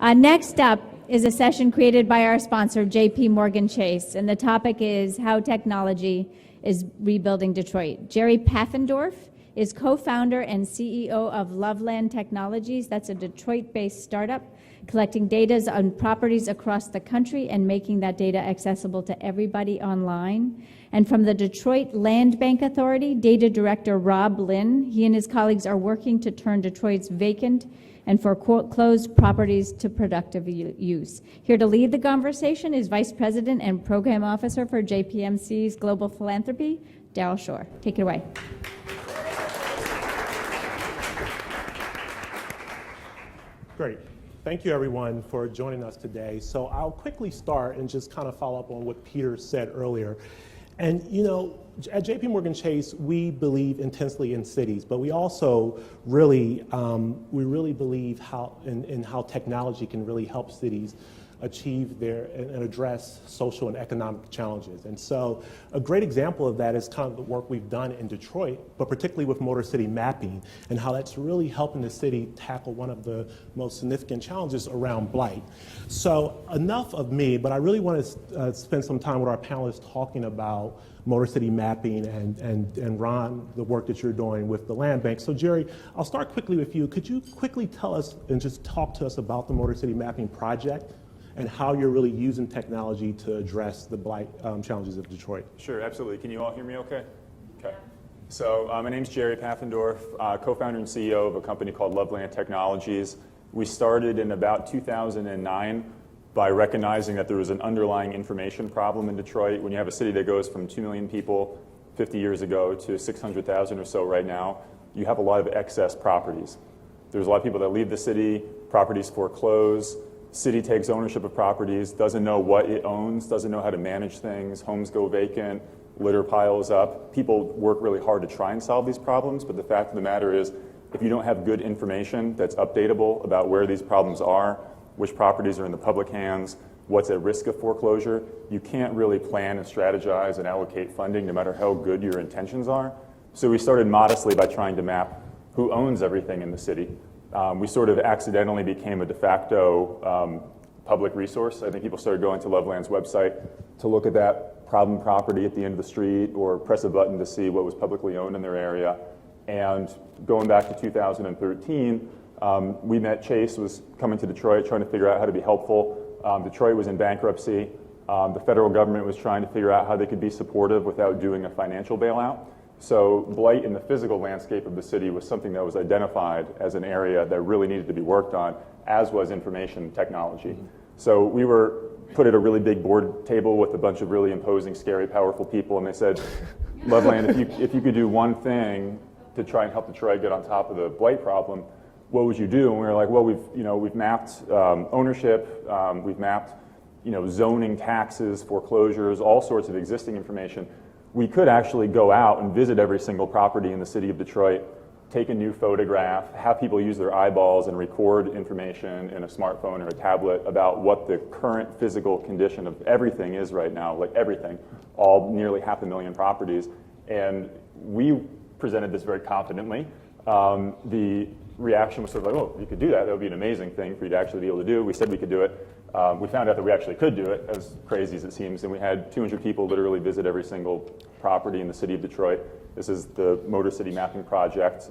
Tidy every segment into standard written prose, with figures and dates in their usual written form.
Next up is a session created by our sponsor, JPMorgan Chase, and the topic is how technology is rebuilding Detroit. Jerry Paffendorf is co-founder and CEO of LOVELAND Technologies. That's a Detroit-based startup collecting data on properties across the country and making that data accessible to everybody online. And from the Detroit Land Bank Authority, data director Rob Linn, he and his colleagues are working to turn Detroit's vacant and foreclosed properties to productive use. Here to lead the conversation is Vice President and Program Officer for JPMC's Global Philanthropy, Daryl Shore. Take it away. Great. Thank you, everyone, for joining us today. So I'll quickly start and just kind of follow up on what Peter said earlier. And, you know, at JPMorgan Chase, we believe intensely in cities, but we also really, believe in how technology can really help cities achieve and address social and economic challenges. And so a great example of that is kind of the work we've done in Detroit, but particularly with Motor City Mapping and how that's really helping the city tackle one of the most significant challenges around blight. So enough of me, but I really want to spend some time with our panelists talking about Motor City Mapping and Ron, the work that you're doing with the Land Bank. So Jerry, I'll start quickly with you. Could you quickly tell us and just talk to us about the Motor City Mapping project and how you're really using technology to address the blight challenges of Detroit? Sure, absolutely. Can you all hear me okay? Okay. So my name's Jerry Paffendorf, co-founder and CEO of a company called LOVELAND Technologies. We started in about 2009 by recognizing that there was an underlying information problem in Detroit. When you have a city that goes from 2 million people 50 years ago to 600,000 or so right now, you have a lot of excess properties. There's a lot of people that leave the city, properties foreclose, city takes ownership of properties, doesn't know what it owns, doesn't know how to manage things, homes go vacant, litter piles up. People work really hard to try and solve these problems, but the fact of the matter is, if you don't have good information that's updatable about where these problems are, which properties are in the public hands, what's at risk of foreclosure, you can't really plan and strategize and allocate funding no matter how good your intentions are. So we started modestly by trying to map who owns everything in the city. We sort of accidentally became a de facto public resource. I think people started going to LOVELAND's website to look at that problem property at the end of the street or press a button to see what was publicly owned in their area. And going back to 2013, we met Chase, was coming to Detroit trying to figure out how to be helpful. Detroit was in bankruptcy. The federal government was trying to figure out how they could be supportive without doing a financial bailout. So blight in the physical landscape of the city was something that was identified as an area that really needed to be worked on, as was information technology. So we were put at a really big board table with a bunch of really imposing, scary, powerful people, and they said, LOVELAND, if you could do one thing to try and help Detroit get on top of the blight problem, what would you do? And we were like, well, we've mapped ownership, we've mapped zoning, taxes, foreclosures, all sorts of existing information. We could actually go out and visit every single property in the city of Detroit, take a new photograph, have people use their eyeballs and record information in a smartphone or a tablet about what the current physical condition of everything is right now, like everything, all nearly 500,000 properties. And we presented this very confidently. The reaction was sort of like, oh, you could do that. That would be an amazing thing for you to actually be able to do. We said we could do it. We found out that we actually could do it, as crazy as it seems, and we had 200 people literally visit every single property in the city of Detroit. This is the Motor City Mapping Project.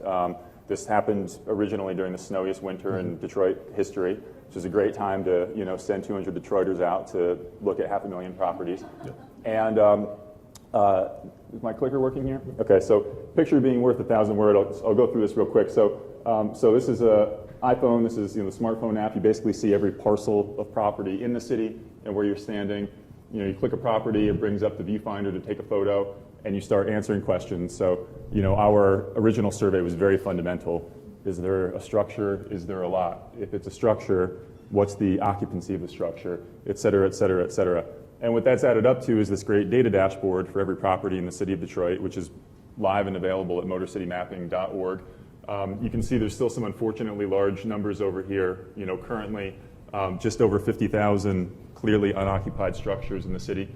This happened originally during the snowiest winter in Detroit history, which is a great time to send 200 Detroiters out to look at 500,000 properties. Yep. And is my clicker working here? Okay, so picture being worth 1,000 words. I'll go through this real quick. So this is a iPhone, this is the smartphone app. You basically see every parcel of property in the city and where you're standing. You click a property, it brings up the viewfinder to take a photo, and you start answering questions. So our original survey was very fundamental. Is there a structure? Is there a lot? If it's a structure, what's the occupancy of the structure, et cetera, et cetera, et cetera. And what that's added up to is this great data dashboard for every property in the city of Detroit, which is live and available at motorcitymapping.org. You can see there's still some unfortunately large numbers over here. Currently just over 50,000 clearly unoccupied structures in the city.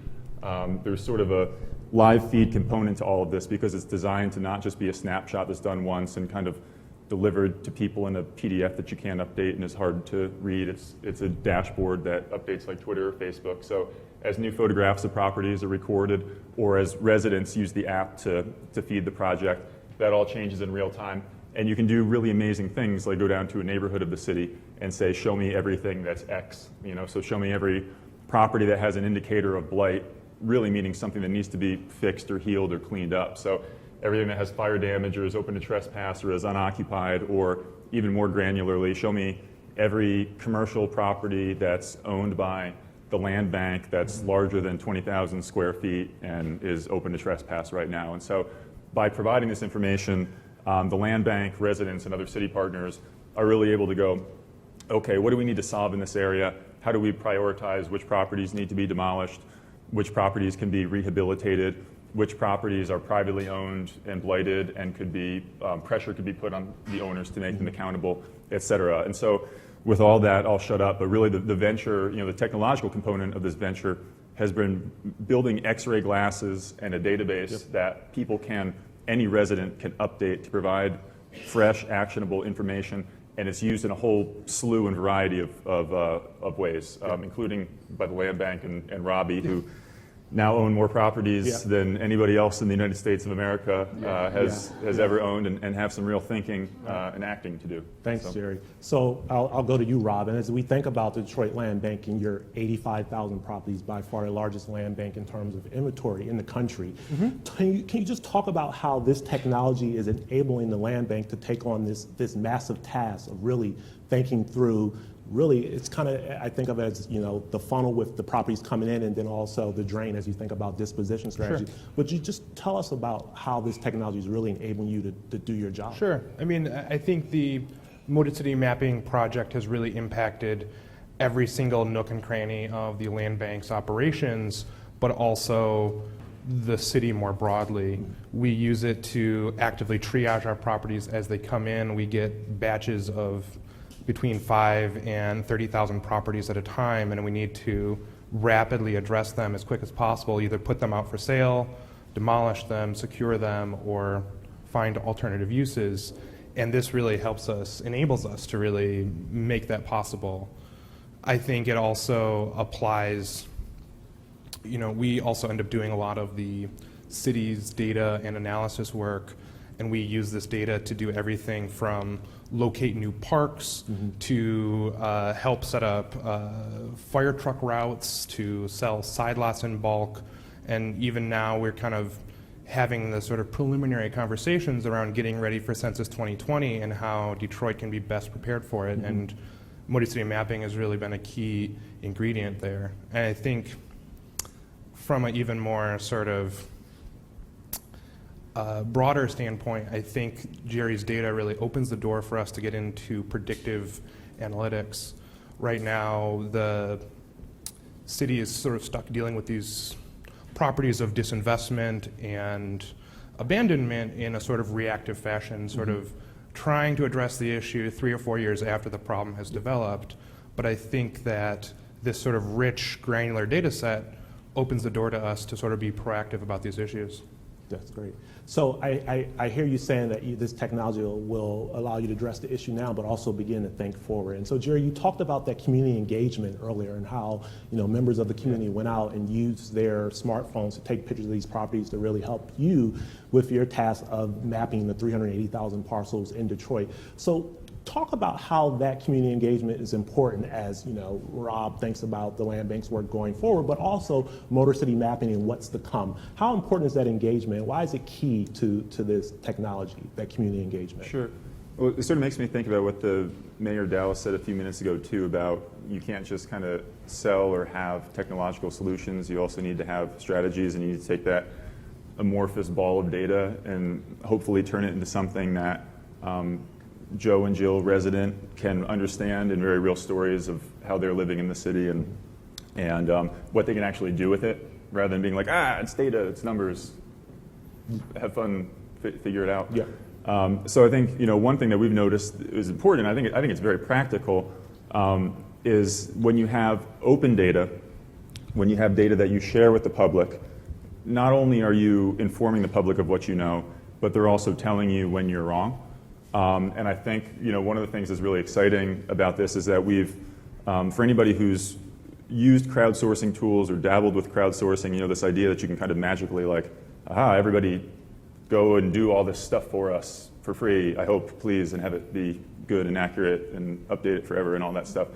There's sort of a live feed component to all of this because it's designed to not just be a snapshot that's done once and kind of delivered to people in a PDF that you can't update and is hard to read. It's a dashboard that updates like Twitter or Facebook. So as new photographs of properties are recorded, or as residents use the app to feed the project, that all changes in real time. And you can do really amazing things, like go down to a neighborhood of the city and say, show me everything that's X. So show me every property that has an indicator of blight, really meaning something that needs to be fixed or healed or cleaned up. So everything that has fire damage or is open to trespass or is unoccupied, or even more granularly, show me every commercial property that's owned by the land bank that's larger than 20,000 square feet and is open to trespass right now. And so by providing this information, the land bank, residents, and other city partners are really able to go, okay, what do we need to solve in this area? How do we prioritize which properties need to be demolished, which properties can be rehabilitated, which properties are privately owned and blighted and could be, pressure could be put on the owners to make them accountable, et cetera. And so with all that, I'll shut up, but really the venture, the technological component of this venture has been building X-ray glasses and a database that people any resident can update to provide fresh, actionable information, and it's used in a whole slew and variety of ways, including by the land bank and Robbie, who now own more properties than anybody else in the United States of America has ever owned, and have some real thinking and acting to do. Thanks, Jerry. So I'll go to you, Rob. And as we think about the Detroit Land Bank and your 85,000 properties, by far the largest land bank in terms of inventory in the country, can you just talk about how this technology is enabling the land bank to take on this massive task of really thinking through? Really, it's kind of, I think of it as, the funnel with the properties coming in, and then also the drain as you think about disposition strategy. Sure. Would you just tell us about how this technology is really enabling you to do your job? Sure. I mean, I think the Motor City Mapping project has really impacted every single nook and cranny of the land bank's operations, but also the city more broadly. We use it to actively triage our properties as they come in. We get batches of between 5 and 30,000 properties at a time, and we need to rapidly address them as quick as possible, either put them out for sale, demolish them, secure them, or find alternative uses. And this really enables us to really make that possible. I think it also applies, we also end up doing a lot of the city's data and analysis work, and we use this data to do everything from locate new parks to help set up fire truck routes, to sell side lots in bulk. And even now we're kind of having the sort of preliminary conversations around getting ready for Census 2020 and how Detroit can be best prepared for it. And Motor City Mapping has really been a key ingredient there. And I think from an even more sort of broader standpoint, I think Jerry's data really opens the door for us to get into predictive analytics. Right now, the city is sort of stuck dealing with these properties of disinvestment and abandonment in a sort of reactive fashion, sort of trying to address the issue 3 or 4 years after the problem has developed. But I think that this sort of rich, granular data set opens the door to us to sort of be proactive about these issues. That's great. So I hear you saying that this technology will allow you to address the issue now, but also begin to think forward. And so, Jerry, you talked about that community engagement earlier, and how members of the community went out and used their smartphones to take pictures of these properties to really help you with your task of mapping the 380,000 parcels in Detroit. So talk about how that community engagement is important as, Rob thinks about the land bank's work going forward, but also Motor City Mapping and what's to come. How important is that engagement? Why is it key to this technology, that community engagement? Sure. Well, it sort of makes me think about what the Mayor Dallas said a few minutes ago, too, about you can't just kind of sell or have technological solutions. You also need to have strategies, and you need to take that amorphous ball of data and hopefully turn it into something that Joe and Jill, resident, can understand in very real stories of how they're living in the city and what they can actually do with it, rather than being like, it's data, it's numbers, have fun, figure it out. Yeah. So I think one thing that we've noticed is important, I think it's very practical, is when you have open data, when you have data that you share with the public, not only are you informing the public of what you know, but they're also telling you when you're wrong. And I think, one of the things that's really exciting about this is that we've, for anybody who's used crowdsourcing tools or dabbled with crowdsourcing, this idea that you can kind of magically everybody go and do all this stuff for us for free, I hope, please, and have it be good and accurate and update it forever and all that stuff.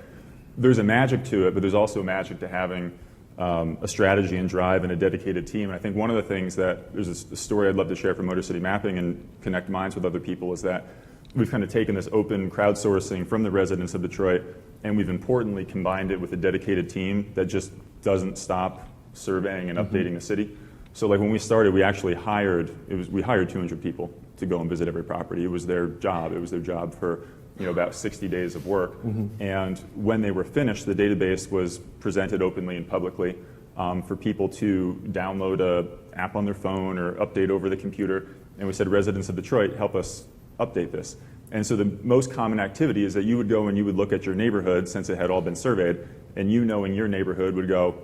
There's a magic to it, but there's also a magic to having a strategy and drive and a dedicated team. And I think one of the things that, there's a story I'd love to share from Motor City Mapping and connect minds with other people, is that we've kind of taken this open crowdsourcing from the residents of Detroit, and we've importantly combined it with a dedicated team that just doesn't stop surveying and updating the city. So when we started, we actually hired 200 people to go and visit every property. It was their job. It was their job for about 60 days of work. And when they were finished, the database was presented openly and publicly for people to download an app on their phone or update over the computer. And we said, residents of Detroit, help us update this. And so the most common activity is that you would go and you would look at your neighborhood, since it had all been surveyed, and in your neighborhood would go,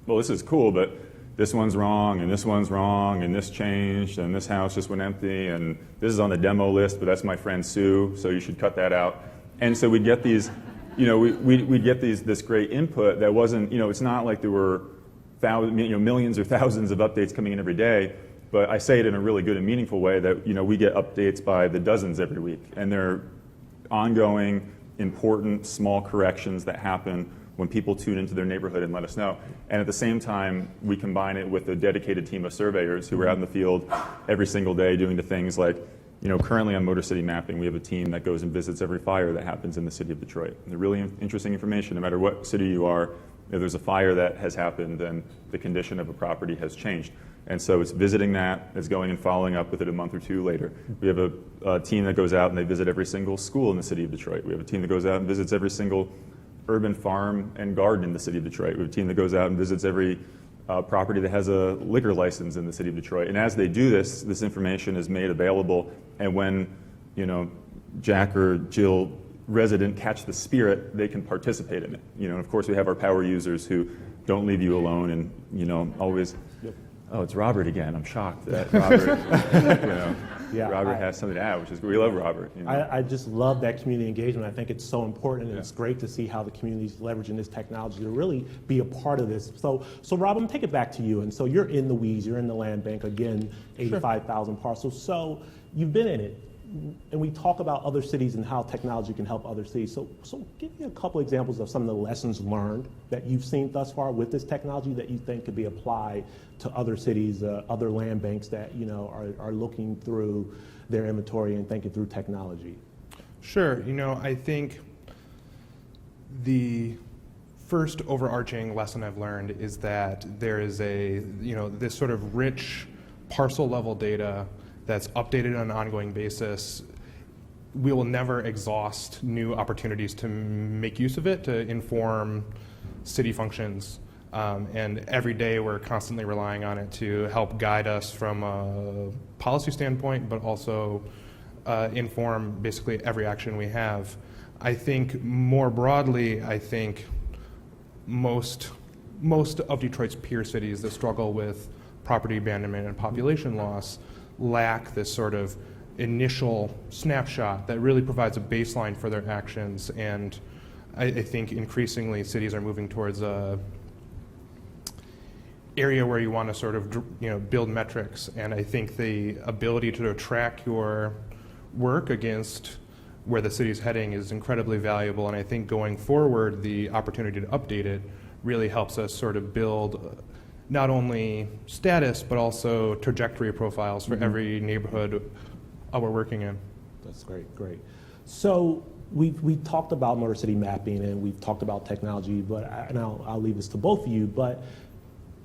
well, this is cool, but this one's wrong, and this one's wrong, and this changed, and this house just went empty, and this is on the demo list, but that's my friend Sue, so you should cut that out. And so we'd get these, we'd get this great input that wasn't, it's not like there were millions or thousands of updates coming in every day, but I say it in a really good and meaningful way that, we get updates by the dozens every week, and they're ongoing, important, small corrections that happen when people tune into their neighborhood and let us know. And at the same time, we combine it with a dedicated team of surveyors who are out in the field every single day doing the things like, currently on Motor City Mapping, we have a team that goes and visits every fire that happens in the city of Detroit. And they're really interesting information. No matter what city you are, if there's a fire that has happened, then the condition of a property has changed. And so it's visiting that, it's going and following up with it a month or two later. We have a team that goes out and they visit every single school in the city of Detroit. We have a team that goes out and visits every single urban farm and garden in the city of Detroit. We have a team that goes out and visits every property that has a liquor license in the city of Detroit. And as they do this, this information is made available. And when, Jack or Jill, resident, catch the spirit, they can participate in it. And of course, we have our power users who don't leave you alone and, always, oh, it's Robert again. I'm shocked that Robert, Robert has something to add, which is, we love Robert. I just love that community engagement. I think it's so important, and it's great to see how the community's leveraging this technology to really be a part of this. So Rob, I'm gonna take it back to you. And so you're in the weeds, you're in the land bank, again, 85,000 parcels. So you've been in it. And we talk about other cities and how technology can help other cities. So give me a couple examples of some of the lessons learned that you've seen thus far with this technology that you think could be applied to other cities, other land banks that are looking through their inventory and thinking through technology. Sure. I think the first overarching lesson I've learned is that there is this sort of rich parcel level data that's updated on an ongoing basis. We will never exhaust new opportunities to make use of it to inform city functions. And every day we're constantly relying on it to help guide us from a policy standpoint, but also inform basically every action we have. I think more broadly, most of Detroit's peer cities that struggle with property abandonment and population loss lack this sort of initial snapshot that really provides a baseline for their actions. And I think increasingly cities are moving towards a area where you want to sort of build metrics. And I think the ability to track your work against where the city's heading is incredibly valuable. And I think going forward, the opportunity to update it really helps us sort of build not only status, but also trajectory profiles for every neighborhood we're working in. That's great. So we talked about Motor City Mapping and we've talked about technology, but I'll leave this to both of you. But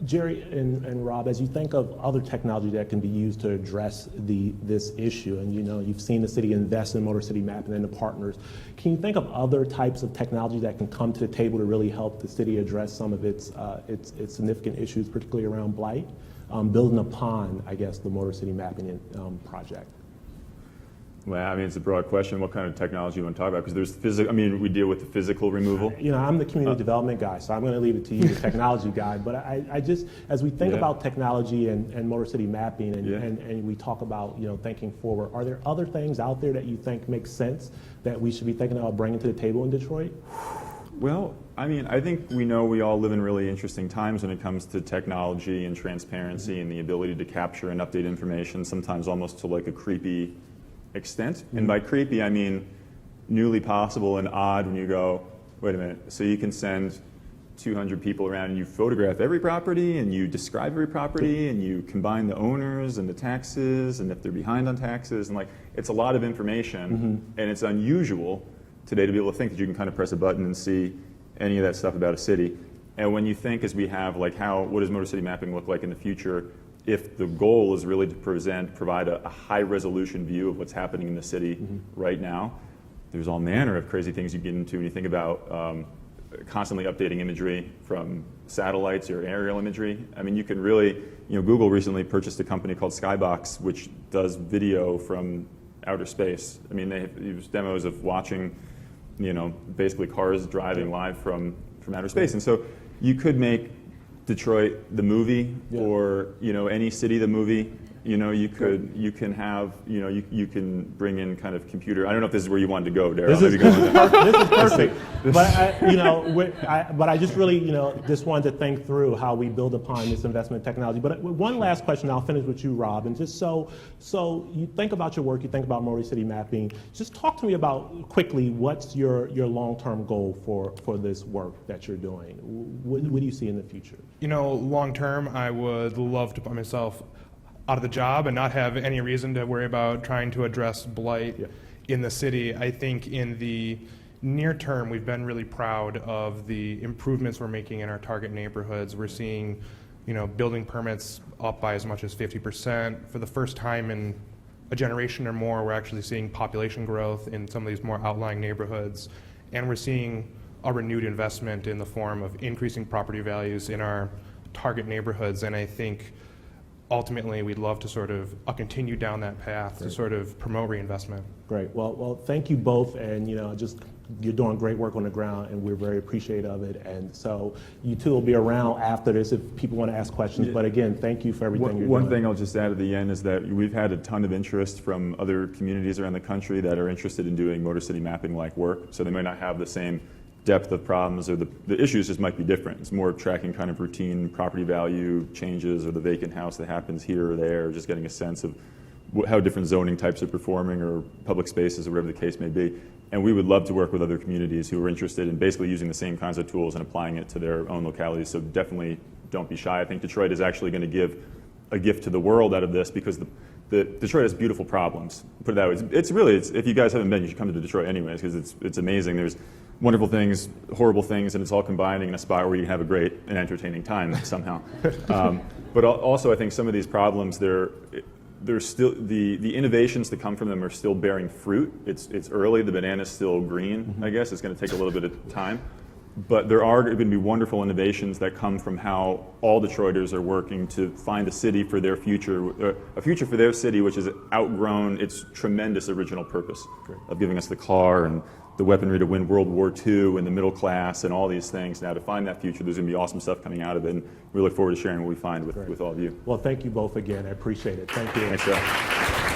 Jerry and Rob, as you think of other technology that can be used to address this issue, and you've seen the city invest in Motor City Mapping and the partners, can you think of other types of technology that can come to the table to really help the city address some of its significant issues, particularly around blight, building upon, I guess, the Motor City Mapping project? Well, I mean, it's a broad question. What kind of technology you want to talk about? Because there's physical. I mean, we deal with the physical removal. I'm the community development guy, so I'm going to leave it to you, the technology guy. But I just, as we think about technology and motor city mapping, and we talk about, thinking forward, are there other things out there that you think make sense that we should be thinking about bringing to the table in Detroit? Well, I mean, I think we know we all live in really interesting times when it comes to technology and transparency and the ability to capture and update information, sometimes almost to like a creepy extent. And by creepy, I mean newly possible and odd when you go, wait a minute, so you can send 200 people around and you photograph every property and you describe every property and you combine the owners and the taxes and if they're behind on taxes, and like, it's a lot of information and it's unusual today to be able to think that you can kind of press a button and see any of that stuff about a city. And when you think, as we have, like what does motor city mapping look like in the future, if the goal is really to provide a high resolution view of what's happening in the city right now, there's all manner of crazy things you get into when you think about constantly updating imagery from satellites or aerial imagery. I mean, you can really, Google recently purchased a company called Skybox, which does video from outer space. I mean, they use demos of watching, basically cars driving live from outer space. And so you could make Detroit the movie, or any city the movie. You can bring in kind of computer. I don't know if this is where you wanted to go, Daryl. This is perfect. But I just really just wanted to think through how we build upon this investment in technology. But one last question, I'll finish with you, Rob, and just so you think about your work, you think about motor city mapping. Just talk to me about quickly what's your long-term goal for this work that you're doing. What do you see in the future? Long-term, I would love to put myself out of the job and not have any reason to worry about trying to address blight in the city. I think in the near term, we've been really proud of the improvements we're making in our target neighborhoods. We're seeing, building permits up by as much as 50%. For the first time in a generation or more, we're actually seeing population growth in some of these more outlying neighborhoods. And we're seeing a renewed investment in the form of increasing property values in our target neighborhoods. And I think ultimately, we'd love to sort of continue down that path to sort of promote reinvestment. Great. Well, thank you both, and you're doing great work on the ground, and we're very appreciative of it. And so you two will be around after this if people want to ask questions. But again, thank you for everything you're doing. One thing I'll just add at the end is that we've had a ton of interest from other communities around the country that are interested in doing motor city mapping like work. So they might not have the same depth of problems, or the issues just might be different. It's more tracking kind of routine property value changes or the vacant house that happens here or there, or just getting a sense of how different zoning types are performing or public spaces or whatever the case may be. And we would love to work with other communities who are interested in basically using the same kinds of tools and applying it to their own localities. So definitely don't be shy. I think Detroit is actually going to give a gift to the world out of this, because the Detroit has beautiful problems. Put it that way. It's really, if you guys haven't been, you should come to Detroit anyways, because it's amazing. There's wonderful things, horrible things, and it's all combining in a spot where you can have a great and entertaining time somehow. But also, I think some of these problems, they're still, the innovations that come from them are still bearing fruit. It's early, the banana's still green, I guess. It's going to take a little bit of time. But there are going to be wonderful innovations that come from how all Detroiters are working to find a city for their future, a future for their city which has outgrown its tremendous original purpose of giving us the car and the weaponry to win World War II and the middle class and all these things. Now, to find that future, there's going to be awesome stuff coming out of it, and we look forward to sharing what we find with all of you. Well, thank you both again. I appreciate it. Thank you. Thanks, Joe.